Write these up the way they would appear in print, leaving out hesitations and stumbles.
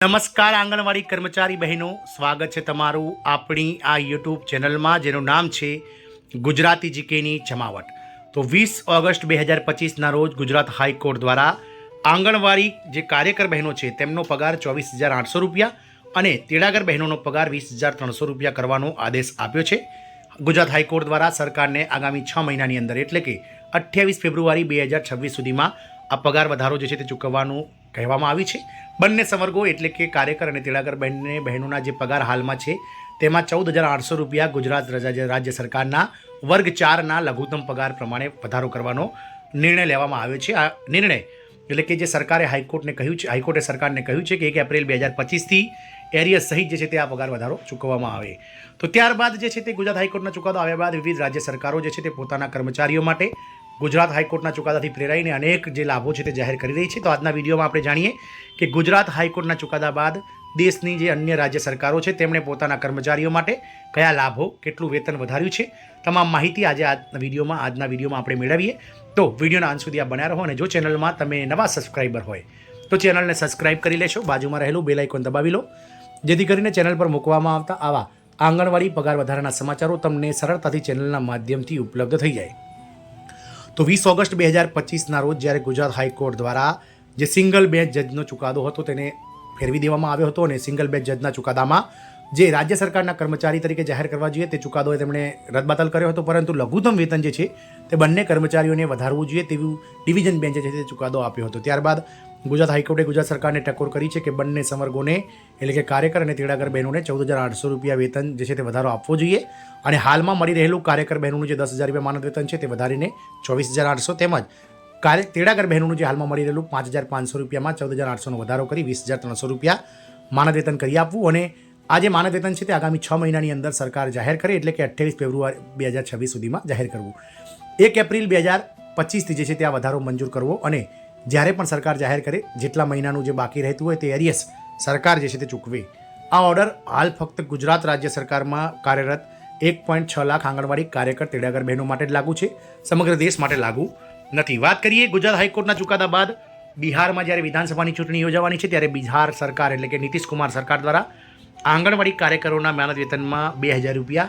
નમસ્કાર આંગણવાડી કર્મચારી બહેનો, સ્વાગત છે તમારું આપણી આ યુટ્યુબ ચેનલમાં જેનું નામ છે ગુજરાતી જીકેની જમાવટ। તો 20 ઓગસ્ટ 2025ના રોજ ગુજરાત હાઈકોર્ટ દ્વારા આંગણવાડી જે કાર્યકર બહેનો છે તેમનો પગાર 24,800 રૂપિયા અને તેડાગર બહેનોનો પગાર 20,300 રૂપિયા કરવાનો આદેશ આપ્યો છે। ગુજરાત હાઈકોર્ટ દ્વારા સરકારને આગામી 6 મહિનાની અંદર એટલે કે 28 ફેબ્રુઆરી 2026 સુધીમાં આ પગાર વધારો જે છે તે ચૂકવવાનું કહેવામાં આવ્યું છે। બંને સંવર્ગો એટલે કે કાર્યકર અને તેડાગર બહેનોના જે પગાર હાલમાં છે તેમાં 14,800 રૂપિયા ગુજરાત રાજ્ય સરકારના વર્ગ 4ના લઘુત્તમ પગાર પ્રમાણે વધારો કરવાનો નિર્ણય લેવામાં આવ્યો છે। આ નિર્ણય એટલે કે જે સરકારે હાઈકોર્ટે સરકારને કહ્યું છે કે 1 એપ્રિલ 2025થી એરિયસ સહિત જે છે તે આ પગાર વધારો ચૂકવવામાં આવે। તો ત્યારબાદ જે છે તે ગુજરાત હાઈકોર્ટના ચુકાદો આવ્યા બાદ વિવિધ રાજ્ય સરકારો જે છે તે પોતાના કર્મચારીઓ માટે ગુજરાત હાઈકોર્ટના ચુકાદાથી પ્રેરાઈને અનેક જે લાભો છે તે જાહેર કરી રહી છે। તો આજના વિડીયોમાં આપણે જાણીએ કે ગુજરાત હાઈકોર્ટના ચુકાદા બાદ દેશની જે અન્ય રાજ્ય સરકારો છે તેમણે પોતાના કર્મચારીઓ માટે કયા લાભો, કેટલું વેતન વધાર્યું છે, તમામ માહિતી આજના વિડીયોમાં આપણે મેળવીએ। તો વિડીયોના અંત સુધી આ બન્યા રહો અને જો ચેનલમાં તમે નવા સબસ્ક્રાઈબર હોય તો ચેનલને સબસ્ક્રાઈબ કરી લેશો, બાજુમાં રહેલું બેલ આઇકોન દબાવી લો જેથી કરીને ચેનલ પર મૂકવામાં આવતા આવા આંગણવાડી પગાર વધારાના સમાચારો તમને સરળતાથી ચેનલના માધ્યમથી ઉપલબ્ધ થઈ જાય। તો 20 ઓગસ્ટ 2025ના રોજ જ્યારે ગુજરાત હાઈકોર્ટ દ્વારા જે સિંગલ બેન્ચ જજનો ચુકાદો હતો તેને ફેરવી દેવામાં આવ્યો હતો અને સિંગલ બેન્ચ જજના ચુકાદામાં જે રાજ્ય સરકારના કર્મચારી તરીકે જાહેર કરવા જોઈએ તે ચુકાદોએ તેમણે રદબાતલ કર્યો હતો, પરંતુ લઘુત્તમ વેતન જે છે તે બંને કર્મચારીઓને વધારવું જોઈએ તેવું ડિવિઝન બેન્ચે જે તે ચુકાદો આપ્યો હતો। ત્યારબાદ ગુજરાત હાઈકોર્ટે ગુજરાત સરકારને ટકોર કરી છે કે બંને સંવર્ગોને એટલે કે કાર્યકર અને તેડાગર બહેનોને 14,800 રૂપિયા વેતન જે છે તે વધારો આપવો જોઈએ અને હાલમાં મળી રહેલું કાર્યકર બહેનોનું જે 10,000 રૂપિયા માનદ વેતન છે તે વધારીને 24,800 તેમજ તેડાગર બહેનોનું જે હાલમાં મળી રહેલું 5,500 રૂપિયામાં 14,800નો વધારો કરી 20,300 રૂપિયા માનદ વેતન કરી આપવું અને આ જે માનદ વેતન છે તે આગામી 6 મહિનાની અંદર સરકાર જાહેર કરે એટલે કે 28 ફેબ્રુઆરી 2026 સુધીમાં જાહેર કરવું। 1 એપ્રિલ 2025થી જે છે તે આ વધારો મંજૂર કરવો અને જ્યારે પણ સરકાર જાહેર કરે જેટલા મહિનાનું જે બાકી રહેતું હોય તે એરિયસ સરકાર જે છે તે ચૂકવે। આ ઓર્ડર હાલ ફક્ત ગુજરાત રાજ્ય સરકારમાં કાર્યરત 1.6 લાખ આંગણવાડી કાર્યકર તેડાગર બહેનો માટે જ લાગુ છે, સમગ્ર દેશ માટે લાગુ નથી। વાત કરીએ ગુજરાત હાઈકોર્ટના ચુકાદા બાદ બિહારમાં જ્યારે વિધાનસભાની ચૂંટણી યોજાવાની છે ત્યારે બિહાર સરકાર એટલે કે નીતિશ કુમાર સરકાર દ્વારા આંગણવાડી કાર્યકરોના માનદ વેતનમાં 2,000 રૂપિયા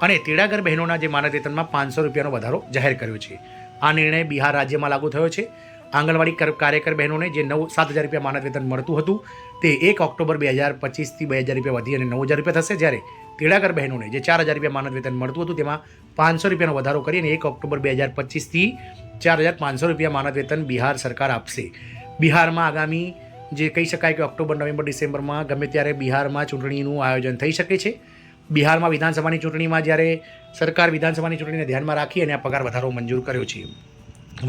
અને તેડાગર બહેનોના જે માનદ વેતનમાં 500 રૂપિયાનો વધારો જાહેર કર્યો છે। આ નિર્ણય બિહાર રાજ્યમાં લાગુ થયો છે। આંગણવાડી કાર્યકર બહેનોને જે 7,000 રૂપિયા માનદ વેતન મળતું હતું તે 1 ઓક્ટોબર 2025થી 2,000 રૂપિયા વધી અને 9,000 રૂપિયા થશે, જ્યારે તેડાગર બહેનોને જે 4,000 રૂપિયા માનદ વેતન મળતું હતું તેમાં 500 રૂપિયાનો વધારો કરીને 1 ઓક્ટોબર 2025થી 4,500 રૂપિયા માનદ વેતન બિહાર સરકાર આપશે। બિહારમાં આગામી જે કહી શકાય કે ઓક્ટોબર, નવેમ્બર, ડિસેમ્બરમાં ગમે ત્યારે બિહારમાં ચૂંટણીનું આયોજન થઈ શકે છે। બિહારમાં વિધાનસભાની ચૂંટણીમાં જ્યારે સરકાર વિધાનસભાની ચૂંટણીને ધ્યાનમાં રાખી અને આ પગાર વધારો મંજૂર કર્યો છે।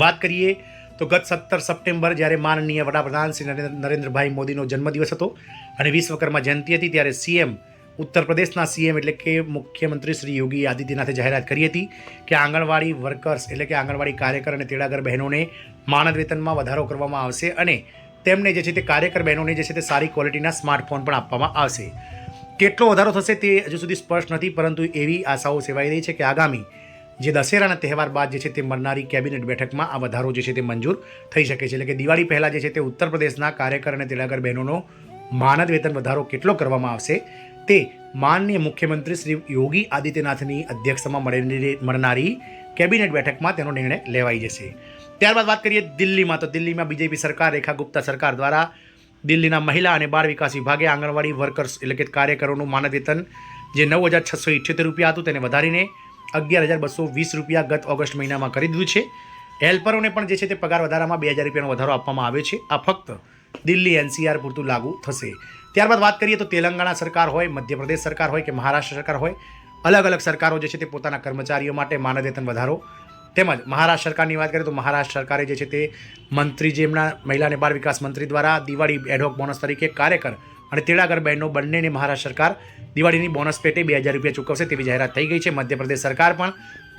વાત કરીએ તો ગત 17 સપ્ટેમ્બર જ્યારે માનનીય વડાપ્રધાન શ્રી નરેન્દ્રભાઈ મોદીનો જન્મદિવસ હતો અને વિશ્વકર્મા જયંતિ હતી ત્યારે સીએમ ઉત્તર પ્રદેશના સીએમ એટલે કે મુખ્યમંત્રી શ્રી યોગી આદિત્યનાથે જાહેરાત કરી હતી કે આંગણવાડી વર્કર્સ એટલે કે આંગણવાડી કાર્યકર અને તેડાગર બહેનોને માનદ વેતનમાં વધારો કરવામાં આવશે અને તેમને જે છે તે કાર્યકર બહેનોને જે છે તે સારી ક્વોલિટીના સ્માર્ટફોન પણ આપવામાં આવશે। કેટલો વધારો થશે તે હજુ સુધી સ્પષ્ટ નથી, પરંતુ એવી આશાઓ સેવાઈ રહી છે કે આગામી જે દશેરાના તહેવાર બાદ જે છે તે મળનારી કેબિનેટ બેઠકમાં આ વધારો જે છે તે મંજૂર થઈ શકે છે। એટલે કે દિવાળી પહેલાં જે છે તે ઉત્તર પ્રદેશના કાર્યકર અને તેડાગર બહેનોનો માનદ વેતન વધારો કેટલો કરવામાં આવશે તે માનનીય મુખ્યમંત્રી શ્રી યોગી આદિત્યનાથની અધ્યક્ષતામાં મળનારી કેબિનેટ બેઠકમાં તેનો નિર્ણય લેવાઈ જશે। ત્યારબાદ વાત કરીએ દિલ્હીમાં, તો દિલ્હીમાં બીજેપી સરકાર રેખા ગુપ્તા સરકાર દ્વારા દિલ્હીના મહિલા અને બાળ વિકાસ વિભાગે આંગણવાડી વર્કર્સ એટલે કે કાર્યકરોનું માનદ વેતન જે 9,678 રૂપિયા હતું તેને વધારીને 11,220 રૂપિયા ગત ઓગસ્ટ મહિનામાં કરી દીધું છે। હેલ્પરોને પણ જે છે તે પગાર વધારામાં 2,000 રૂપિયાનો વધારો આપવામાં આવ્યો છે। આ ફક્ત દિલ્હી NCR પૂરતું લાગુ થશે। ત્યારબાદ વાત કરીએ તો તેલંગાણા સરકાર હોય, મધ્યપ્રદેશ સરકાર હોય કે મહારાષ્ટ્ર સરકાર હોય, અલગ અલગ સરકારો જે છે તે પોતાના કર્મચારીઓ માટે માનદ વેતન વધારો તેમજ મહારાષ્ટ્ર સરકારની વાત કરીએ તો મહારાષ્ટ્ર સરકારે જે છે તે મંત્રી જેમના મહિલા અને બાળ વિકાસ મંત્રી દ્વારા દિવાળી એડહોક બોનસ તરીકે કાર્યકર અને તેડાગર બહેનો બંનેને મહારાષ્ટ્ર સરકાર દિવાળીની બોનસ પેટે 2,000 રૂપિયા ચૂકવશે તેવી જાહેરાત થઈ ગઈ છે। મધ્યપ્રદેશ સરકાર પણ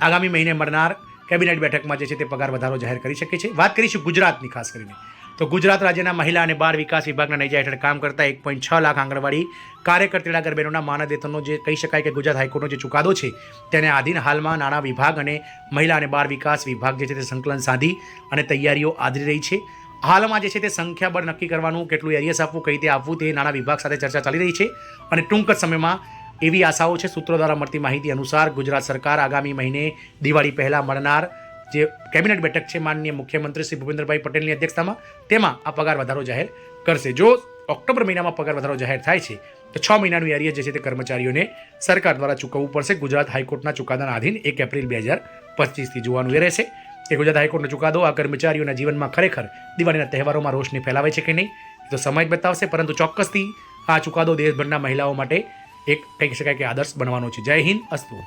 આગામી મહિને મળનાર કેબિનેટ બેઠકમાં જે છે તે પગાર વધારો જાહેર કરી શકે છે। વાત કરીશું ગુજરાતની ખાસ કરીને, તો ગુજરાત રાજ્યના મહિલા અને બાળ વિકાસ વિભાગના નેજા હેઠળ કામ કરતા 1.6 લાખ આંગણવાડી કાર્યકર તેડાગર બહેનોના માનદ વેતનનો જે કહી શકાય કે ગુજરાત હાઈકોર્ટનો જે ચુકાદો છે તેને આધીન હાલમાં નાણાં વિભાગ અને મહિલા અને બાળ વિકાસ વિભાગ જે છે તે સંકલન સાધી અને તૈયારીઓ આદરી રહી છે। હાલમાં જે છે તે સંખ્યાબળ નક્કી કરવાનું, કેટલું એરિયસ આપવું, કઈ રીતે આપવું તે નાણાં વિભાગ સાથે ચર્ચા ચાલી રહી છે અને ટૂંક જ સમયમાં એવી આશાઓ છે. સૂત્રો દ્વારા મળતી માહિતી અનુસાર ગુજરાત સરકાર આગામી મહિને દિવાળી પહેલાં મળનાર જે કેબિનેટ બેઠક છે માનનીય મુખ્યમંત્રી શ્રી ભૂપેન્દ્રભાઈ પટેલની અધ્યક્ષતામાં, તેમાં આ પગાર વધારો જાહેર કરશે. જો ઓક્ટોબર મહિનામાં પગાર વધારો જાહેર થાય છે તો 6 મહિનાનું એરિયસ જે છે તે કર્મચારીઓને સરકાર દ્વારા ચૂકવવું પડશે. ગુજરાત હાઈકોર્ટના ચુકાદાના આધીન 1 એપ્રિલ 2025થી જોવાનું એ રહેશે કે ગુજરાત હાઈકોર્ટનો ચુકાદો આ કર્મચારીઓના જીવનમાં ખરેખર દિવાળીના તહેવારોમાં રોશની ફેલાવે છે કે નહીં, તો સમય જ બતાવશે. પરંતુ ચોક્કસથી આ ચુકાદો દેશભરના મહિલાઓ માટે એક કહી શકાય કે આદર્શ બનવાનો છે. જય હિન્દ, અસ્તુ.